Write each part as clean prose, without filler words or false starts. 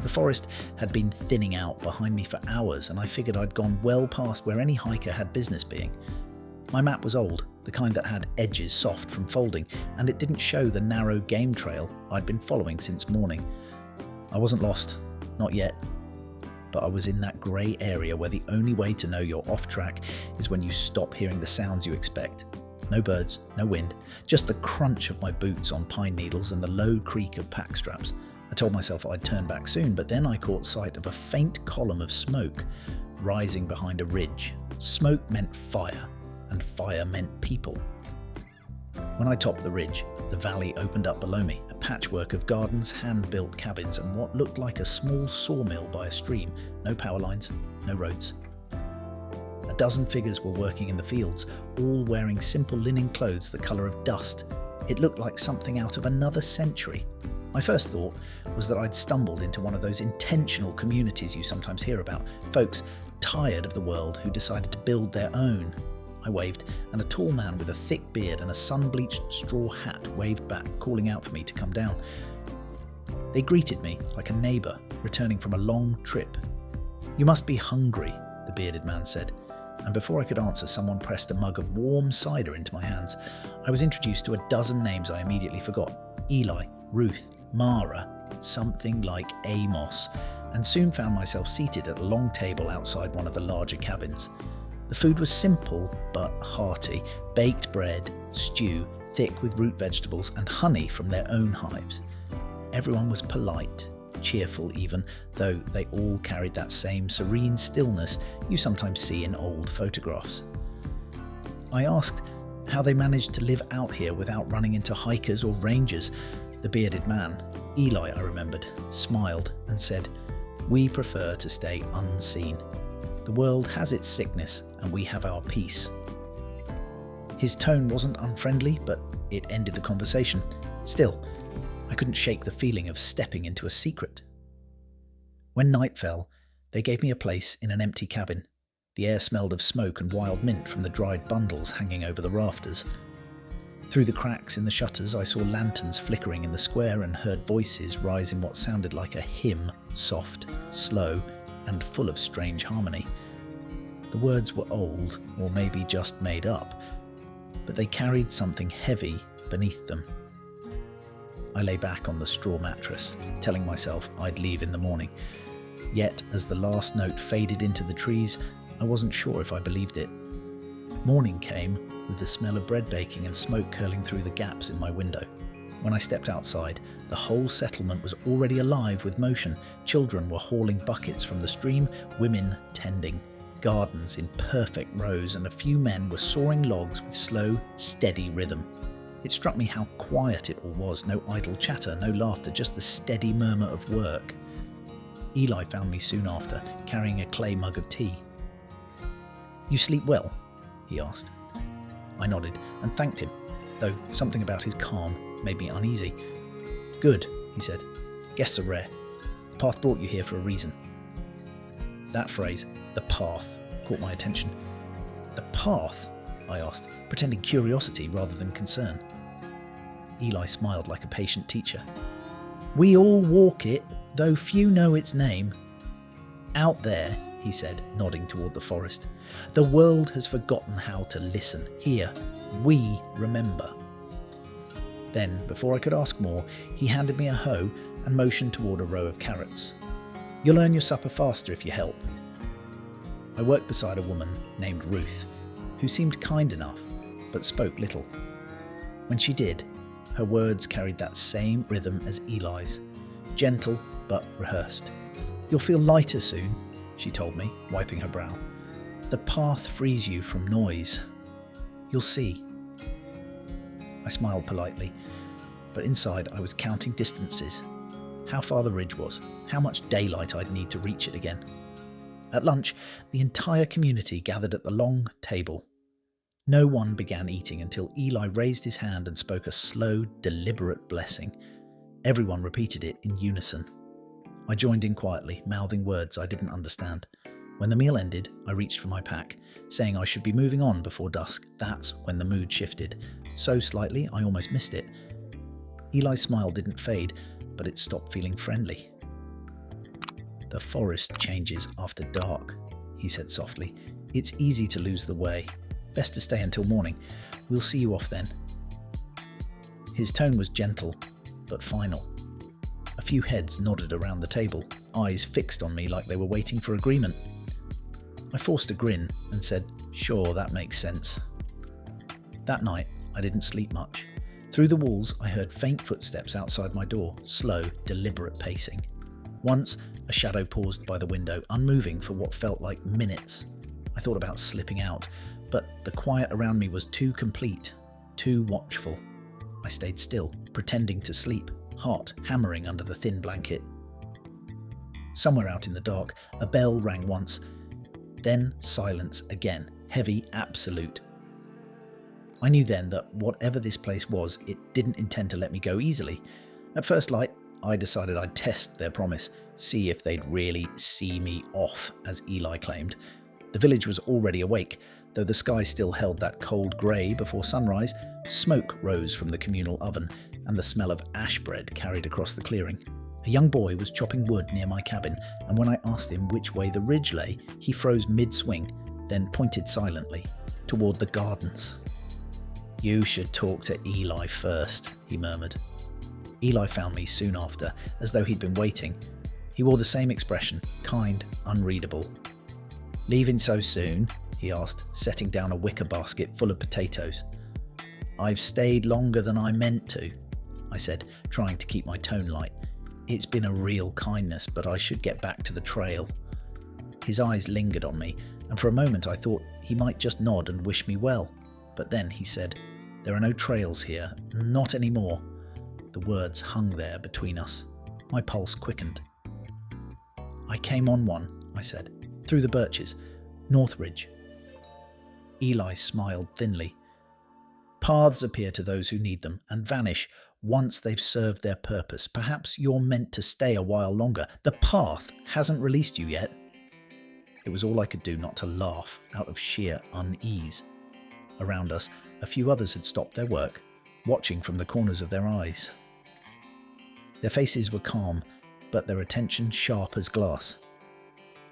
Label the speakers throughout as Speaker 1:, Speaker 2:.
Speaker 1: The forest had been thinning out behind me for hours, and I figured I'd gone well past where any hiker had business being. My map was old, the kind that had edges soft from folding, and it didn't show the narrow game trail I'd been following since morning. I wasn't lost, not yet, but I was in that grey area where the only way to know you're off track is when you stop hearing the sounds you expect. No birds, no wind, just the crunch of my boots on pine needles and the low creak of pack straps. I told myself I'd turn back soon, but then I caught sight of a faint column of smoke rising behind a ridge. Smoke meant fire, and fire meant people. When I topped the ridge, the valley opened up below me, a patchwork of gardens, hand-built cabins, and what looked like a small sawmill by a stream. No power lines, no roads. A dozen figures were working in the fields, all wearing simple linen clothes the colour of dust. It looked like something out of another century. My first thought was that I'd stumbled into one of those intentional communities you sometimes hear about, folks tired of the world who decided to build their own. I waved, and a tall man with a thick beard and a sun-bleached straw hat waved back, calling out for me to come down. They greeted me like a neighbour returning from a long trip. "You must be hungry," the bearded man said, and before I could answer, someone pressed a mug of warm cider into my hands. I was introduced to a dozen names I immediately forgot: Eli, Ruth, Mara, something like Amos, and soon found myself seated at a long table outside one of the larger cabins. The food was simple but hearty: baked bread, stew, thick with root vegetables, and honey from their own hives. Everyone was polite, cheerful even, though they all carried that same serene stillness you sometimes see in old photographs. I asked how they managed to live out here without running into hikers or rangers. The bearded man, Eli I remembered, smiled and said, "We prefer to stay unseen. The world has its sickness and we have our peace." His tone wasn't unfriendly, but it ended the conversation. Still, I couldn't shake the feeling of stepping into a secret. When night fell, they gave me a place in an empty cabin. The air smelled of smoke and wild mint from the dried bundles hanging over the rafters. Through the cracks in the shutters, I saw lanterns flickering in the square and heard voices rise in what sounded like a hymn, soft, slow, and full of strange harmony. The words were old, or maybe just made up, but they carried something heavy beneath them. I lay back on the straw mattress, telling myself I'd leave in the morning. Yet, as the last note faded into the trees, I wasn't sure if I believed it. Morning came, with the smell of bread baking and smoke curling through the gaps in my window. When I stepped outside, the whole settlement was already alive with motion. Children were hauling buckets from the stream, women tending, gardens in perfect rows, and a few men were sawing logs with slow, steady rhythm. It struck me how quiet it all was. No idle chatter, no laughter, just the steady murmur of work. Eli found me soon after, carrying a clay mug of tea. "You sleep well?" he asked. I nodded and thanked him, though something about his calm made me uneasy. "Good," he said. "Guests are rare. The path brought you here for a reason." That phrase, "the path," caught my attention. "The path?" I asked, pretending curiosity rather than concern. Eli smiled like a patient teacher. "We all walk it, though few know its name. Out there," he said, nodding toward the forest, "the world has forgotten how to listen. Here, we remember." Then, before I could ask more, he handed me a hoe and motioned toward a row of carrots. "You'll earn your supper faster if you help." I worked beside a woman named Ruth, who seemed kind enough, but spoke little. When she did, her words carried that same rhythm as Eli's, gentle but rehearsed. "You'll feel lighter soon," she told me, wiping her brow. "The path frees you from noise. You'll see." I smiled politely, but inside I was counting distances. How far the ridge was, how much daylight I'd need to reach it again. At lunch, the entire community gathered at the long table. No one began eating until Eli raised his hand and spoke a slow, deliberate blessing. Everyone repeated it in unison. I joined in quietly, mouthing words I didn't understand. When the meal ended, I reached for my pack, saying I should be moving on before dusk. That's when the mood shifted. So slightly, I almost missed it. Eli's smile didn't fade, but it stopped feeling friendly. "The forest changes after dark," he said softly. "It's easy to lose the way. Best to stay until morning. We'll see you off then." His tone was gentle, but final. A few heads nodded around the table, eyes fixed on me like they were waiting for agreement. I forced a grin and said, "Sure, that makes sense." That night, I didn't sleep much. Through the walls, I heard faint footsteps outside my door, slow, deliberate pacing. Once, a shadow paused by the window, unmoving for what felt like minutes. I thought about slipping out, but the quiet around me was too complete, too watchful. I stayed still, pretending to sleep, heart hammering under the thin blanket. Somewhere out in the dark, a bell rang once, then silence again, heavy, absolute. I knew then that whatever this place was, it didn't intend to let me go easily. At first light, I decided I'd test their promise, see if they'd really see me off, as Eli claimed. The village was already awake, though the sky still held that cold grey before sunrise. Smoke rose from the communal oven, and the smell of ash bread carried across the clearing. A young boy was chopping wood near my cabin, and when I asked him which way the ridge lay, he froze mid-swing, then pointed silently toward the gardens. "You should talk to Eli first," he murmured. Eli found me soon after, as though he'd been waiting. He wore the same expression, kind, unreadable. "Leaving so soon?" he asked, setting down a wicker basket full of potatoes. "I've stayed longer than I meant to," I said, trying to keep my tone light. "It's been a real kindness, but I should get back to the trail." His eyes lingered on me, and for a moment I thought he might just nod and wish me well. But then he said, "There are no trails here, not anymore." The words hung there between us. My pulse quickened. "I came on one," I said, "through the birches, Northridge." Eli smiled thinly. "Paths appear to those who need them and vanish once they've served their purpose. Perhaps you're meant to stay a while longer. The path hasn't released you yet." It was all I could do not to laugh out of sheer unease. Around us, a few others had stopped their work, watching from the corners of their eyes. Their faces were calm, but their attention sharp as glass.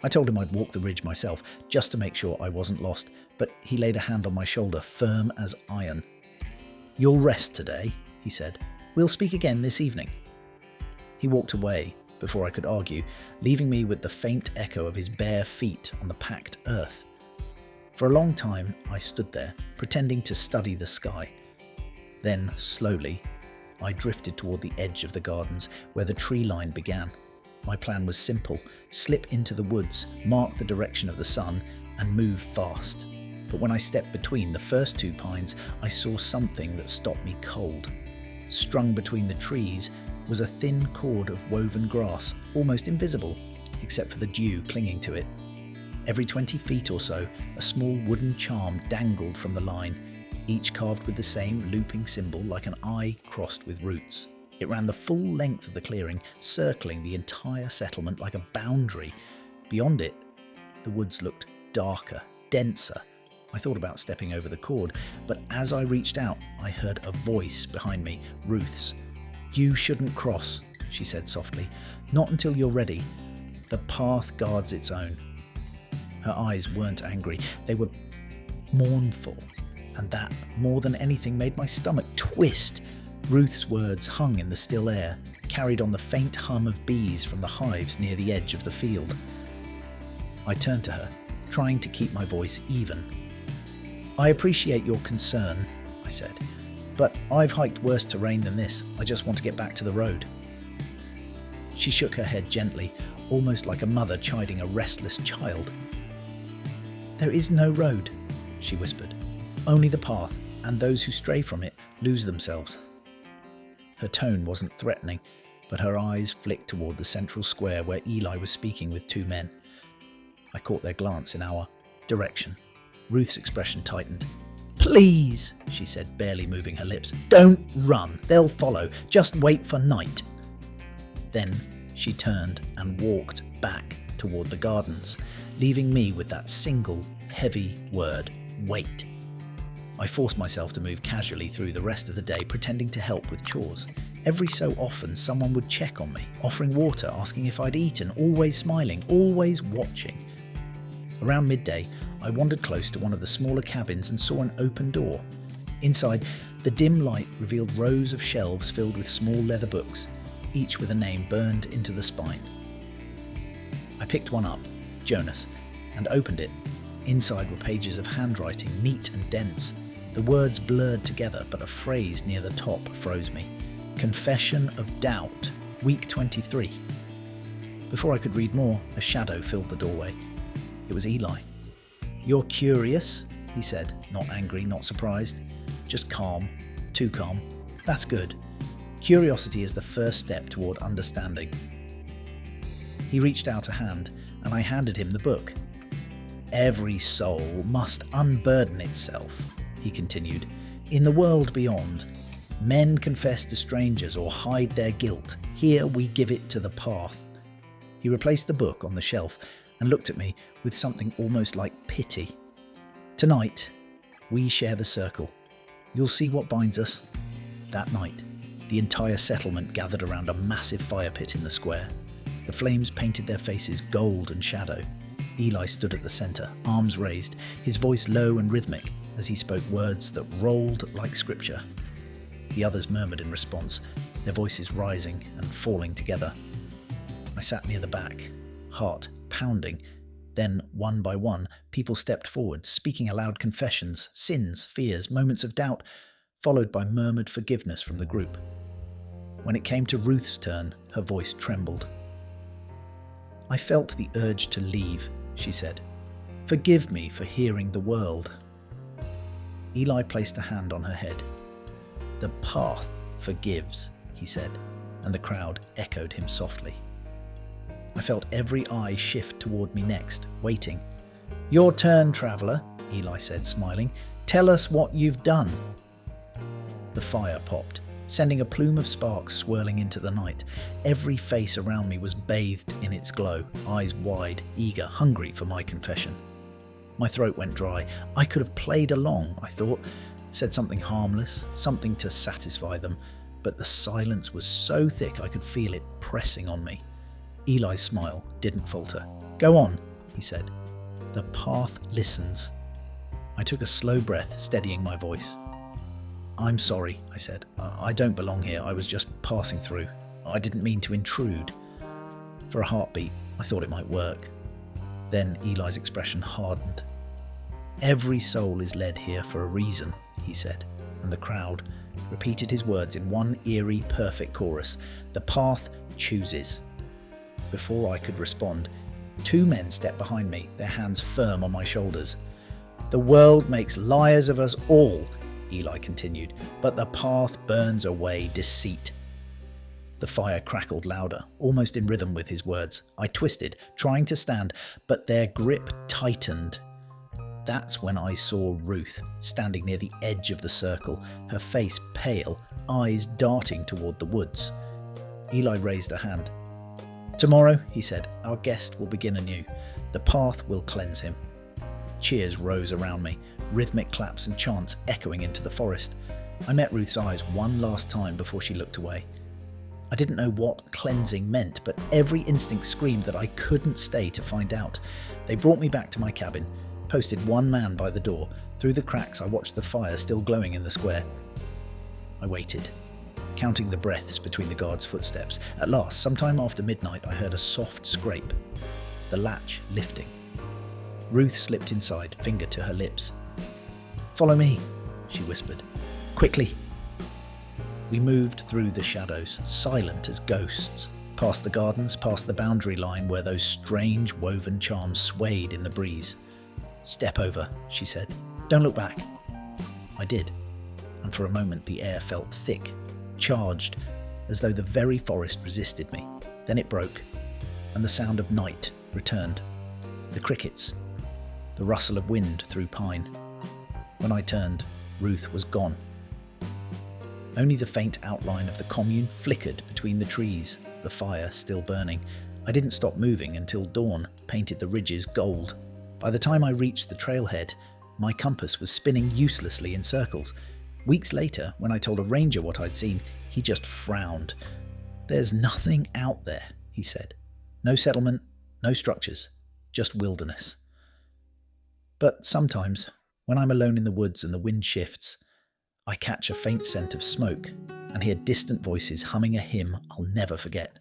Speaker 1: I told him I'd walk the ridge myself, just to make sure I wasn't lost, but he laid a hand on my shoulder, firm as iron. "You'll rest today," he said. "We'll speak again this evening." He walked away before I could argue, leaving me with the faint echo of his bare feet on the packed earth. For a long time, I stood there, pretending to study the sky. Then, slowly, I drifted toward the edge of the gardens, where the tree line began. My plan was simple: slip into the woods, mark the direction of the sun, and move fast. But when I stepped between the first two pines, I saw something that stopped me cold. Strung between the trees was a thin cord of woven grass, almost invisible, except for the dew clinging to it. Every 20 feet or so, a small wooden charm dangled from the line, each carved with the same looping symbol like an eye crossed with roots. It ran the full length of the clearing, circling the entire settlement like a boundary. Beyond it, the woods looked darker, denser. I thought about stepping over the cord, but as I reached out, I heard a voice behind me, Ruth's. "You shouldn't cross," she said softly. "Not until you're ready. The path guards its own." Her eyes weren't angry, they were mournful, and that, more than anything, made my stomach twist. Ruth's words hung in the still air, carried on the faint hum of bees from the hives near the edge of the field. I turned to her, trying to keep my voice even. "I appreciate your concern," I said, "but I've hiked worse terrain than this. I just want to get back to the road." She shook her head gently, almost like a mother chiding a restless child. "There is no road," she whispered. "Only the path, and those who stray from it lose themselves." Her tone wasn't threatening, but her eyes flicked toward the central square where Eli was speaking with two men. I caught their glance in our direction. Ruth's expression tightened. "Please," she said, barely moving her lips. "Don't run. They'll follow. Just wait for night." Then she turned and walked back toward the gardens, leaving me with that single, heavy word: wait. I forced myself to move casually through the rest of the day, pretending to help with chores. Every so often, someone would check on me, offering water, asking if I'd eaten, always smiling, always watching. Around midday, I wandered close to one of the smaller cabins and saw an open door. Inside, the dim light revealed rows of shelves filled with small leather books, each with a name burned into the spine. I picked one up, Jonas, and opened it. Inside were pages of handwriting, neat and dense. The words blurred together, but a phrase near the top froze me. Confession of Doubt, week 23. Before I could read more, a shadow filled the doorway. It was Eli. "You're curious," he said, not angry, not surprised, just calm, too calm. "That's good. Curiosity is the first step toward understanding." He reached out a hand, and I handed him the book. "Every soul must unburden itself," he continued. "In the world beyond, men confess to strangers or hide their guilt. Here we give it to the path." He replaced the book on the shelf and looked at me with something almost like pity. "Tonight, we share the circle. You'll see what binds us." That night, the entire settlement gathered around a massive fire pit in the square. The flames painted their faces gold and shadow. Eli stood at the center, arms raised, his voice low and rhythmic as he spoke words that rolled like scripture. The others murmured in response, their voices rising and falling together. I sat near the back, heart pounding. Then, one by one, people stepped forward, speaking aloud confessions, sins, fears, moments of doubt, followed by murmured forgiveness from the group. When it came to Ruth's turn, her voice trembled. "I felt the urge to leave," she said. "Forgive me for hearing the world." Eli placed a hand on her head. "The path forgives," he said, and the crowd echoed him softly. I felt every eye shift toward me next, waiting. "Your turn, traveller," Eli said, smiling. "Tell us what you've done." The fire popped, sending a plume of sparks swirling into the night. Every face around me was bathed in its glow, eyes wide, eager, hungry for my confession. My throat went dry. I could have played along, I thought, said something harmless, something to satisfy them, but the silence was so thick I could feel it pressing on me. Eli's smile didn't falter. "Go on," he said. "The path listens." I took a slow breath, steadying my voice. "I'm sorry," I said. I don't belong here. I was just passing through. I didn't mean to intrude." For a heartbeat, I thought it might work. Then Eli's expression hardened. "Every soul is led here for a reason," he said, and the crowd repeated his words in one eerie, perfect chorus. "The path chooses." Before I could respond, two men stepped behind me, their hands firm on my shoulders. "The world makes liars of us all," Eli continued, "but the path burns away deceit." The fire crackled louder, almost in rhythm with his words. I twisted, trying to stand, but their grip tightened. That's when I saw Ruth, standing near the edge of the circle, her face pale, eyes darting toward the woods. Eli raised a hand. "Tomorrow," he said, "our guest will begin anew. The path will cleanse him." Cheers rose around me, rhythmic claps and chants echoing into the forest. I met Ruth's eyes one last time before she looked away. I didn't know what cleansing meant, but every instinct screamed that I couldn't stay to find out. They brought me back to my cabin, posted one man by the door. Through the cracks I watched the fire still glowing in the square. I waited, counting the breaths between the guards' footsteps. At last, sometime after midnight, I heard a soft scrape, the latch lifting. Ruth slipped inside, finger to her lips. "Follow me," she whispered. "Quickly." We moved through the shadows, silent as ghosts, past the gardens, past the boundary line where those strange woven charms swayed in the breeze. "Step over," she said. "Don't look back." I did, and for a moment the air felt thick, charged, as though the very forest resisted me. Then it broke, and the sound of night returned. The crickets, the rustle of wind through pine. When I turned, Ruth was gone. Only the faint outline of the commune flickered between the trees, the fire still burning. I didn't stop moving until dawn painted the ridges gold. By the time I reached the trailhead, My compass was spinning uselessly in circles. Weeks later, when I told a ranger what I'd seen, he just frowned. "There's nothing out there," he said. "No settlement, no structures, just wilderness." But sometimes, when I'm alone in the woods and the wind shifts, I catch a faint scent of smoke and hear distant voices humming a hymn I'll never forget.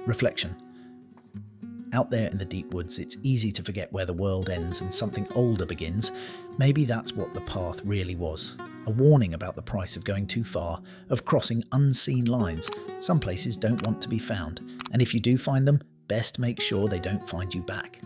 Speaker 1: Reflection. Out there in the deep woods, it's easy to forget where the world ends and something older begins. Maybe that's what the path really was. A warning about the price of going too far, of crossing unseen lines. Some places don't want to be found, and if you do find them, best make sure they don't find you back.